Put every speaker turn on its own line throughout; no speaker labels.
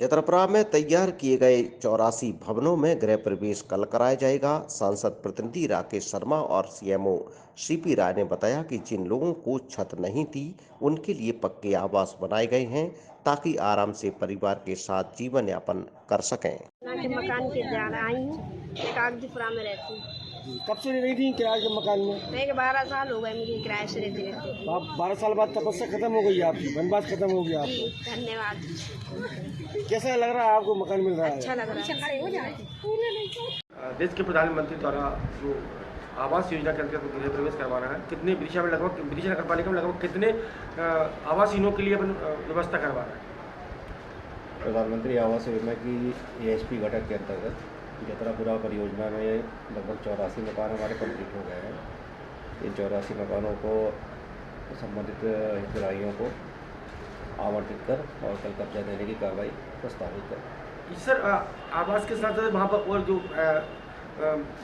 जतरपुरा में तैयार किए गए 84 भवनों में गृह प्रवेश कल कराया जाएगा। सांसद प्रतिनिधि राकेश शर्मा और सीएमओ सीपी राय ने बताया कि जिन लोगों को छत नहीं थी उनके लिए पक्के आवास बनाए गए हैं ताकि आराम से परिवार के साथ जीवन यापन कर सकें।
मकान के जाना आई हूँ, एक आगजपुरा में रहती हूँ।
कब से रह रही थी किराए के मकान में?
मैं 12 साल हो गए मुझे किराए से रहते रहते।
तो आप 12 साल बाद तपस्या खत्म हो गई, आपकी वनवास खत्म हो गया
जी
आपको।
धन्यवाद।
कैसा लग रहा है आपको मकान मिल रहा है?
अच्छा लग रहा है।
देश के प्रधानमंत्री द्वारा जो आवास योजना के अंतर्गत गृह प्रवेश करवाना है, कितने विदिशा में लगभग विदिशा नगर पालिका में लगभग कितने आवासहीनों के लिए अपन व्यवस्था करवा रहे हैं?
प्रधानमंत्री आवास योजना की एएसपी घटक के अंतर्गत जतरापुरा परियोजना में लगभग 84 मकान हमारे कंप्लीट हो गए हैं। इन 84 मकानों को संबंधित हितग्राहियों को आवंटित कर और कल कब्जा देने की कार्रवाई प्रस्तावित है।
सर, आवास के साथ साथ वहाँ पर और जो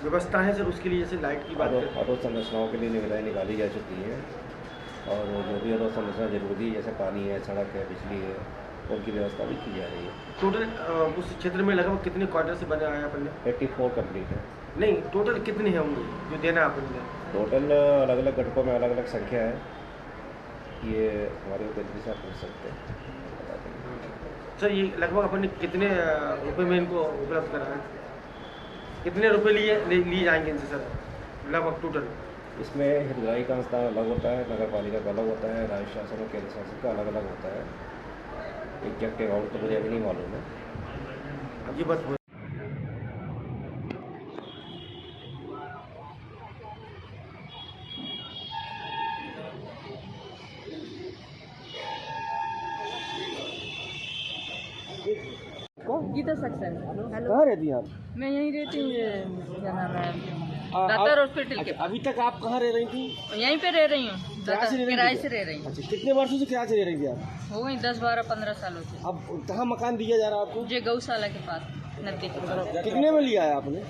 व्यवस्था है सर, उसके लिए जैसे लाइट की बात करें,
अधोसंरचनाओं के लिए निविदाएँ निकाली जा चुकी हैं और जो भी अधोसंरचना जरूरी जैसे पानी है, सड़क है, बिजली है, उनकी व्यवस्था भी की जा रही है।
टोटल उस क्षेत्र में लगभग कितने क्वार्टर से बने आया अपन ने?
84 कंप्लीट है।
नहीं, टोटल कितने हैं होंगे जो देना अपन ने?
टोटल अलग अलग घटकों में अलग अलग संख्या है, ये हमारे उपलब्धि से आप पूछ सकते हैं।
सर, ये लगभग अपन ने कितने रुपए में इनको उपलब्ध करा है? कितने रुपए लिए जाएंगे इनसे सर लगभग टोटल?
इसमें हितग्राही का अनुदान अलग होता है, नगर पालिका का अलग होता है, राज्य शासन और केंद्र शासन का अलग अलग होता है। एग्जैक्ट अमाउंट तो मुझे अभी नहीं मालूम है।
अब ये बात
गीता सक्सेना।
कहाँ रहती हैं आप?
मैं यहीं रहती हूँ, ये क्या नाम है, दातर हॉस्पिटल के पास।
अभी तक आप कहाँ रह रही थी?
यहीं पे रह रही हूँ, किराए से रह रही हूँ।
अच्छा, कितने वर्षों से किराए से रह रही थी आप?
हो गई 10, 12, 15 सालों से।
अब कहाँ मकान दिया जा रहा है आपको?
मुझे गौशाला के पास, नदी के पास।
कितने में लिया है आपने?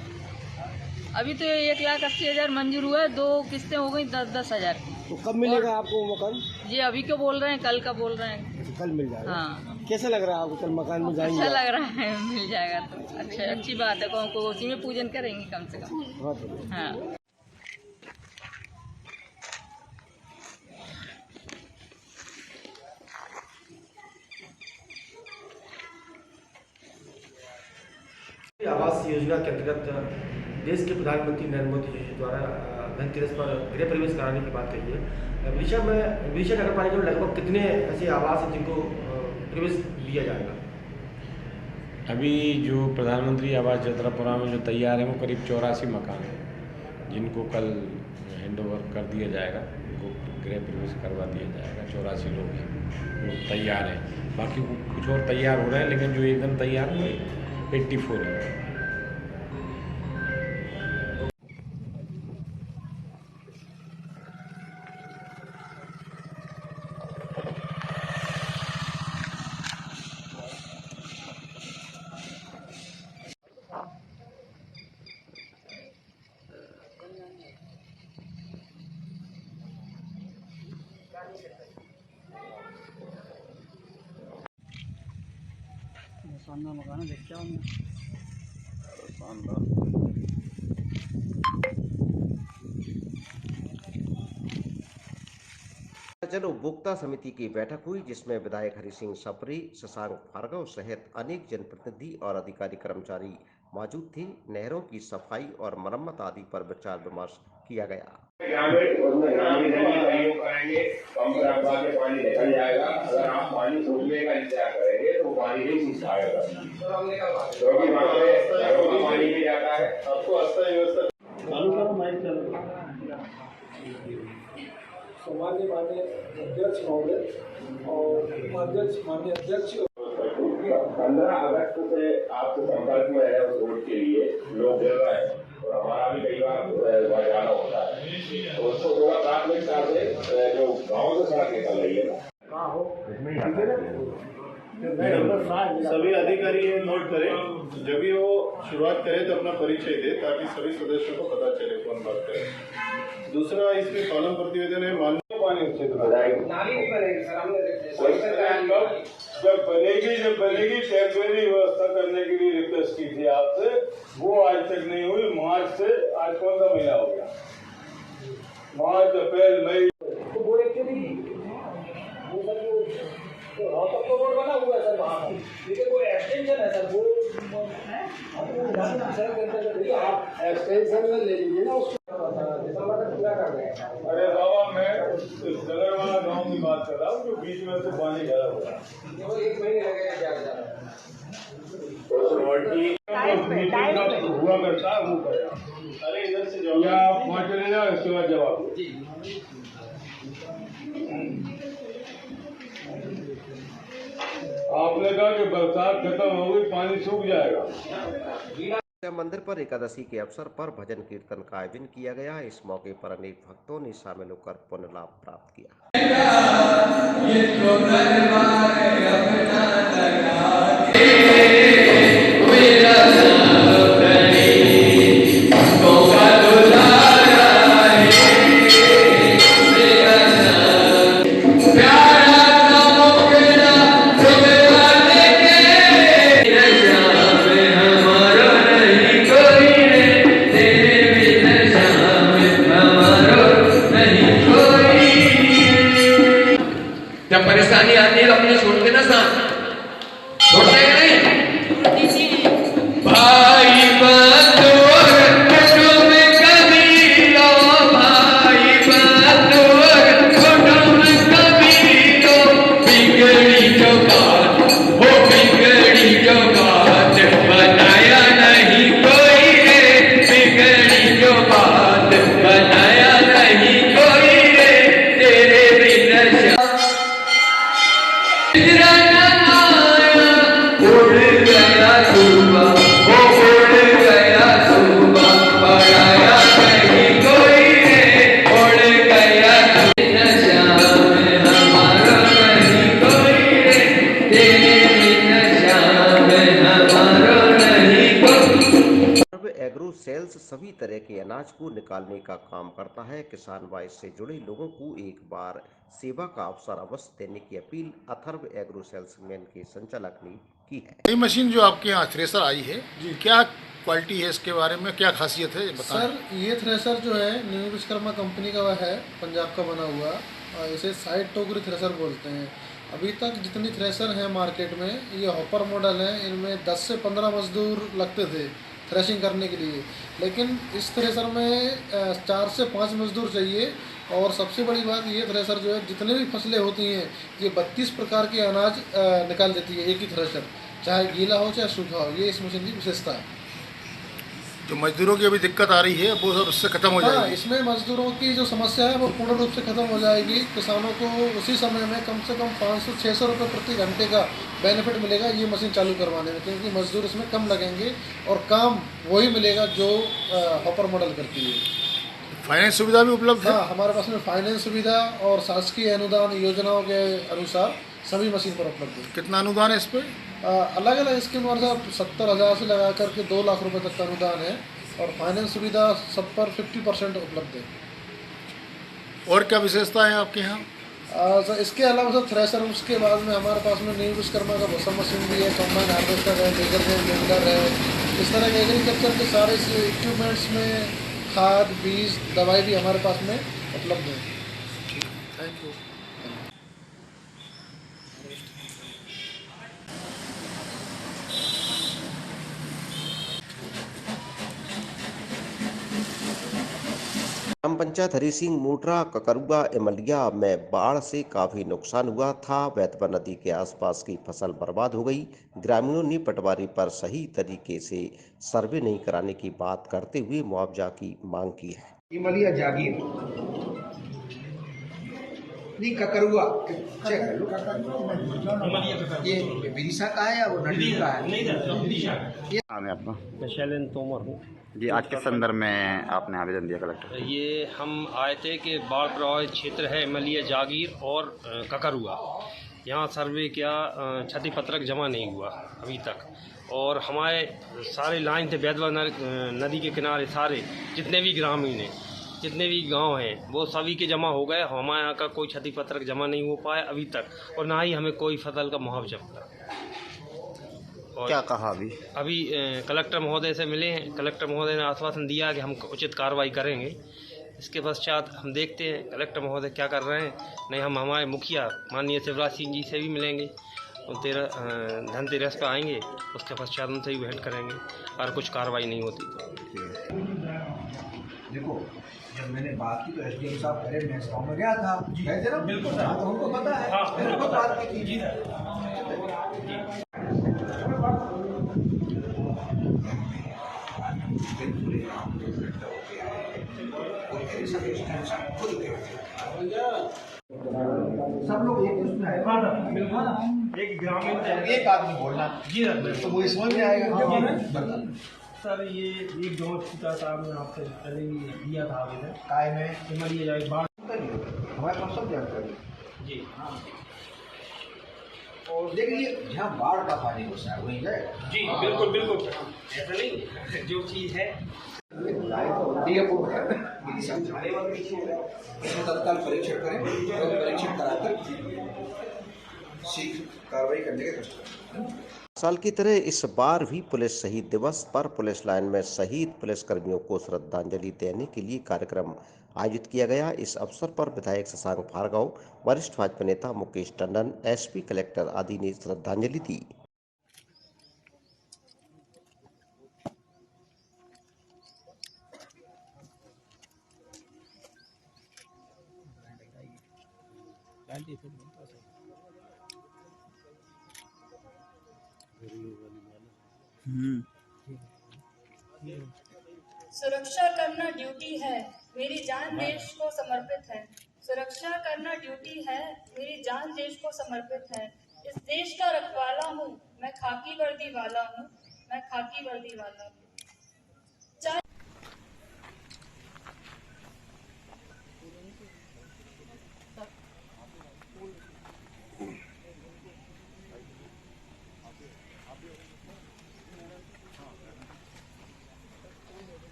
अभी तो 1,80,000 मंजूर हुआ है, 2 किस्तें हो गई 10-10 हज़ार की।
तो कब मिलेगा आपको वो मकान?
ये अभी क्यों बोल रहे हैं, कल का बोल रहे हैं।
कल मिल जाएगा।
हाँ,
कैसा लग रहा है आपको? कल मकान में जाएंगे?
अच्छा लग रहा है, मिल जाएगा तो अच्छा, अच्छी बात है। कौन को उसी में पूजन करेंगे कम से कम।
बहुत बढ़िया।
हाँ।
आवास योजना के अंतर्गत देश के प्रधानमंत्री नरेंद्र मोदी जी द्वारा धनतेरस पर गृह प्रवेश कराने की बात कही है। विदिशा नगर पालिका में लगभग कितने ऐसे आवास हैं जिनको प्रवेश दिया जाएगा?
अभी जो प्रधानमंत्री आवास जतरापुरा में जो तैयार है वो करीब 84 मकान हैं, जिनको कल हैंडओवर कर दिया जाएगा, उनको गृह प्रवेश करवा दिया जाएगा। 84 लोग तैयार हैं, बाकी कुछ और तैयार हो रहे हैं, लेकिन जो एकदम तैयार है 84 है।
शानदार मकान है, देखते हैं।
जन उपभोक्ता समिति की बैठक हुई जिसमें विधायक हरि सिंह सप्रे, शशांक भार्गव सहित अनेक जनप्रतिनिधि और अधिकारी कर्मचारी मौजूद थे। नहरों की सफाई और मरम्मत आदि पर विचार विमर्श किया गया।
पंप रखवा के पानी निकल जाएगा। अगर आप पानी सूखने का इंतजार करेंगे तो पानी नहीं सूख पाएगा, क्योंकि वहाँ पे घरों का पानी भी जाता है। आपको अस्थायी व्यवस्था
सामान्य मान्य अध्यक्ष महोदय और उपाध्यक्ष मान्य अध्यक्ष
15 अगस्त से आपके संपर्क में है उस रोड के लिए लोग गिर रहे हैं और हमारा भी कई बार जाना होता है, तो उसको थोड़ा प्राथमिकता से जो गाँव से सड़क निकल रही है
सभी अधिकारी ये नोट करें, जब भी वो शुरुआत करें तो अपना परिचय दे ताकि सभी सदस्यों को पता चले कौन बात करे। दूसरा इसमें कॉलम प्रतिवेदन है माननीय पानी क्षेत्र जब बनेगी टेम्परेरी व्यवस्था करने के लिए रिक्वेस्ट की थी आपसे, वो आज तक नहीं हुई। मार्च से आज कौन सा महीना हो गया? मार्च, अप्रैल, मई।
तो वो एक्चुअली वो सर जो रोहतक को रोड बना हुआ है सर वहाँ पर, लेकिन वो एक्सटेंशन है सर, वो आप एक्सटेंशन में ले लीजिए ना उसको, दिसंबर तक पूरा कर देंगे।
अरे बाबा, मैं उस नगरवाला गांव की बात कर रहा हूँ जो बीच में से पानी भरा हुआ है।
वो 1 महीने लगेगा क्या
हुआ करता है वो करेगा। अरे इधर से जाओ, या आप वहाँ चले जाओ, इसके बाद जवाब दो। आपने कहा कि बरसात खत्म हो गई, पानी सूख जाएगा।
मंदिर पर एकादशी के अवसर पर भजन कीर्तन का आयोजन किया गया। इस मौके पर अनेक भक्तों ने शामिल होकर पुण्य लाभ प्राप्त किया।
जब परेशानी आती है तो अपने छोड़ देना साथ, छोड़ते हैं नहीं भाई बंधु कुटुंब कबीलो, भाई बंधु कुटुंब कबीलो, बिगड़ी जो बात वो बिगड़ी जो बात बनाया नहीं कोई रे, बिगड़ी जो बात बनाया नहीं कोई रे, तेरे बिना
एग्रो सेल्स सभी तरह के अनाज को निकालने का काम करता है। किसान व इससे जुड़े लोगों को एक बार सेवा का अवसर अवश्य देने की अपील अथर्व एग्रो सेल्समैन के संचालक ने की है।
नई मशीन जो आपके यहाँ थ्रेसर आई है, क्या क्वालिटी है, इसके बारे में क्या खासियत है बताएं।
सर, ये थ्रेसर जो है न्यू विश्वकर्मा कंपनी का है, पंजाब का बना हुआ, और इसे साइड टोकरी थ्रेसर बोलते हैं। अभी तक जितनी थ्रेसर हैं मार्केट में, ये हॉपर मॉडल हैं, इनमें 10 से 15 मजदूर लगते थे थ्रेशिंग करने के लिए, लेकिन इस थ्रेसर में 4 से 5 मजदूर चाहिए। और सबसे बड़ी बात, ये थ्रेसर जो है जितने भी फसलें होती हैं, ये 32 प्रकार के अनाज निकाल देती है एक ही थ्रेसर, चाहे गीला हो चाहे सूखा हो। ये इस मशीन की विशेषता है।
जो मजदूरों की अभी दिक्कत आ रही है वो सब उससे खत्म हो जाएगी।
इसमें मजदूरों की जो समस्या है वो पूर्ण रूप से खत्म हो जाएगी। किसानों को उसी समय में कम से कम 500-600 रुपये प्रति घंटे का बेनिफिट मिलेगा ये मशीन चालू करवाने में, क्योंकि मजदूर इसमें कम लगेंगे और काम वही मिलेगा जो हॉपर मॉडल करती है।
फाइनेंस सुविधा भी उपलब्ध है?
हाँ, हमारे पास में फाइनेंस सुविधा और शासकीय अनुदान योजनाओं के अनुसार सभी मशीन पर उपलब्ध है।
कितना अनुदान है इस पर?
अलग अलग स्कीम अनुसार 70,000 से लगा करके 2 लाख रुपए तक का अनुदान है, और फाइनेंस सुविधा सब पर 50% उपलब्ध है।
और क्या विशेषता है आपके यहाँ?
इसके अलावा सर थ्रेसर, उसके बाद में हमारे पास में न्यू विश्वकर्मा का भूसा मशीन भी है, कम्बाइन हार्वेस्टर है, लेजर है, ब्लेंडर है। इस तरह के एग्रीकल्चर के सारे इक्विपमेंट्स में खाद, बीज, दवाई भी हमारे पास में उपलब्ध है। Thank you.
ग्राम पंचायत हरी सिंह मोटरा ककरुआ इमलिया में बाढ़ से काफी नुकसान हुआ था। वैतवा नदी के आसपास की फसल बर्बाद हो गई। ग्रामीणों ने पटवारी पर सही तरीके से सर्वे नहीं कराने की बात करते हुए मुआवजा की मांग की है।
इमलिया जागीर नहीं, ककरुआ चेक कर लो। ये विदिशा का है या वो नदी का है?
नाम है आपका?
शैलेंद्र तोमर हूँ
जी। आज किस संदर्भ में आपने आवेदन दिया कलेक्टर?
ये हम आए थे कि बाढ़ प्रभावित क्षेत्र है इमलिया जागीर और ककरुआ, यहाँ सर्वे किया, क्षति पत्रक जमा नहीं हुआ अभी तक। और हमारे सारे लाइन थे वैतवा नदी के किनारे, सारे जितने भी ग्रामीण हैं जितने भी गांव हैं वो सभी के जमा हो गए। हमारे यहाँ का कोई क्षति पत्रक जमा नहीं हो पाया अभी तक, और ना ही हमें कोई फसल का मुआवजा मिला। और
क्या कहा अभी
कलेक्टर महोदय से मिले हैं। कलेक्टर महोदय ने आश्वासन दिया कि हम उचित कार्रवाई करेंगे। इसके पश्चात हम देखते हैं कलेक्टर महोदय क्या कर रहे हैं। नहीं, हम हमारे मुखिया माननीय शिवराज सिंह जी से भी मिलेंगे, धनतेरस पर आएंगे, उसके पश्चात उनसे भी भेंट करेंगे और कुछ कार्रवाई नहीं होती तो।
देखो, जब मैंने बात की तो एसडीएम साहब पहले नेक्स्ट गाँव में गया था, गए थे ना? बिल्कुल, तो उनको पता है। मैंने खुद बात की थी। सब लोग एक उसमें है,
एक ग्रामीण
एक आदमी बोलना
जी
तो वो समझ में आएगा।
सर, ये एक दोस्त साहब ने आपसे पहले ही दिया था आवेदन
काय में
मलिया जाए बाढ़
हमारे पास सब जानकारी
जी। हाँ,
और लेकिन ये जहाँ बाढ़ का पानी घुसा है वहीं गए
जी, बिल्कुल बिल्कुल, ऐसा नहीं, जो चीज़ है
तत्काल परीक्षण करें और परीक्षण कराकर शीघ्र कार्रवाई करने के कष्ट।
साल की तरह इस बार भी पुलिस शहीद दिवस पर पुलिस लाइन में शहीद पुलिसकर्मियों को श्रद्धांजलि देने के लिए कार्यक्रम आयोजित किया गया। इस अवसर पर विधायक शशांक भार्गव, वरिष्ठ भाजपा नेता मुकेश टंडन, एसपी, कलेक्टर आदि ने श्रद्धांजलि दी।
सुरक्षा करना ड्यूटी है, मेरी जान देश को समर्पित है। सुरक्षा करना ड्यूटी है, मेरी जान देश को समर्पित है। इस देश का रखवाला हूँ, मैं खाकी वर्दी वाला हूँ, मैं खाकी वर्दी वाला हूँ।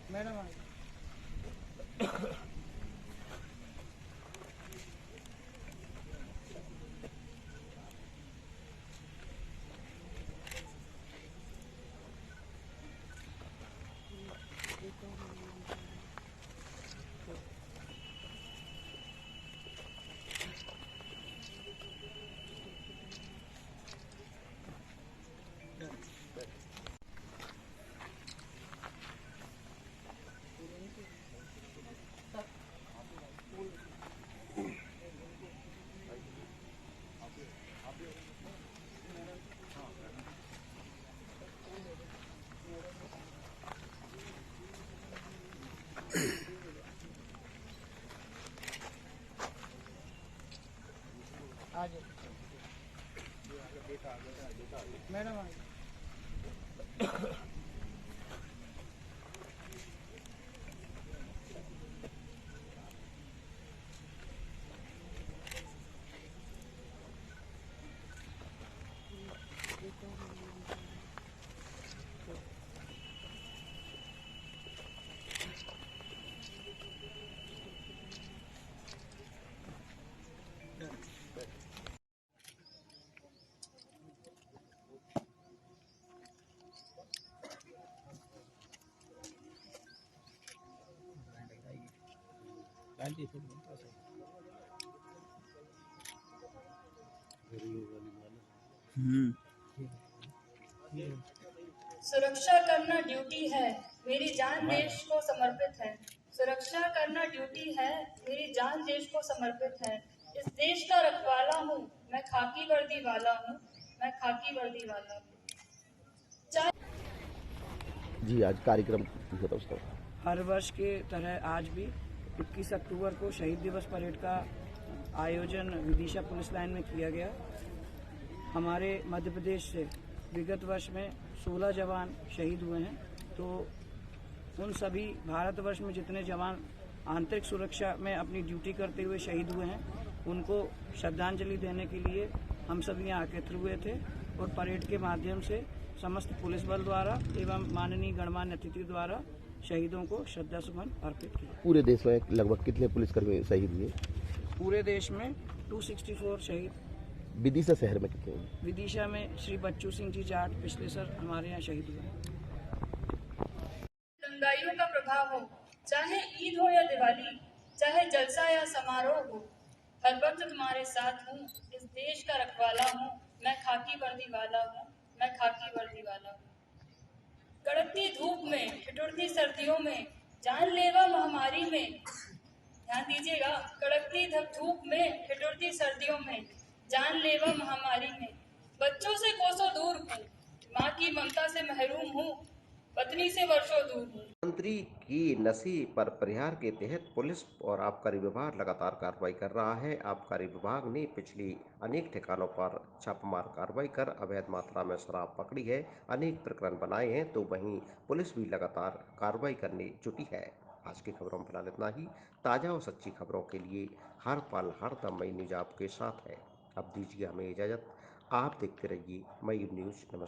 मैडम मैडम
सुरक्षा करना ड्यूटी है, मेरी जान देश को समर्पित है। सुरक्षा करना ड्यूटी है, मेरी जान देश को समर्पित है। इस देश का रखवाला हूँ, मैं खाकी वर्दी वाला हूँ, मैं खाकी वर्दी वाला हूँ।
जी, आज कार्यक्रम दोस्तों
हर वर्ष के तरह आज भी 21 अक्टूबर को शहीद दिवस परेड का आयोजन विदिशा पुलिस लाइन में किया गया। हमारे मध्य प्रदेश से विगत वर्ष में 16 जवान शहीद हुए हैं, तो उन सभी भारतवर्ष में जितने जवान आंतरिक सुरक्षा में अपनी ड्यूटी करते हुए शहीद हुए हैं, उनको श्रद्धांजलि देने के लिए हम सब यहाँ एकत्र हुए थे और परेड के माध्यम से समस्त पुलिस बल द्वारा एवं माननीय गणमान्य अतिथि द्वारा शहीदों को श्रद्धा सुमन अर्पित किया।
पूरे देश में लगभग कितने पुलिसकर्मी शहीद हुए?
पूरे देश में 264 शहीद।
विदिशा शहर में कितने हुए?
विदिशा में श्री बच्चू सिंह जी जाट पिछले सर हमारे यहाँ शहीद हुए।
दंगाइयों का प्रभाव हो, चाहे ईद हो या दिवाली, चाहे जलसा या समारोह हो, हर वक्त तुम्हारे साथ हूँ। इस देश का रखवाला हूँ, मैं खाकी वर्दी वाला हूँ, मैं खाकी वर्दी वाला हूँ। कड़कती धूप में, ठिठुरती सर्दियों में, जानलेवा महामारी में, ध्यान दीजिएगा, कड़कती धूप में, ठिठुरती सर्दियों में, जानलेवा महामारी में, बच्चों से कोसों दूर हूँ, माँ की ममता से महरूम हूँ, पत्नी से वर्षों दूर हूँ।
मंत्री की नसी पर प्रहार के तहत पुलिस और आबकारी विभाग लगातार कार्रवाई कर रहा है। आबकारी विभाग ने पिछली अनेक ठिकानों पर छापेमार कार्रवाई कर अवैध मात्रा में शराब पकड़ी है, अनेक प्रकरण बनाए हैं, तो वहीं पुलिस भी लगातार कार्रवाई करने जुटी है। आज की खबरों में फिलहाल इतना ही। ताज़ा और सच्ची खबरों के लिए हर पल हर दम मई न्यूज आपके साथ है। अब दीजिए हमें इजाज़त। आप देखते रहिए मई न्यूज। नमस्कार।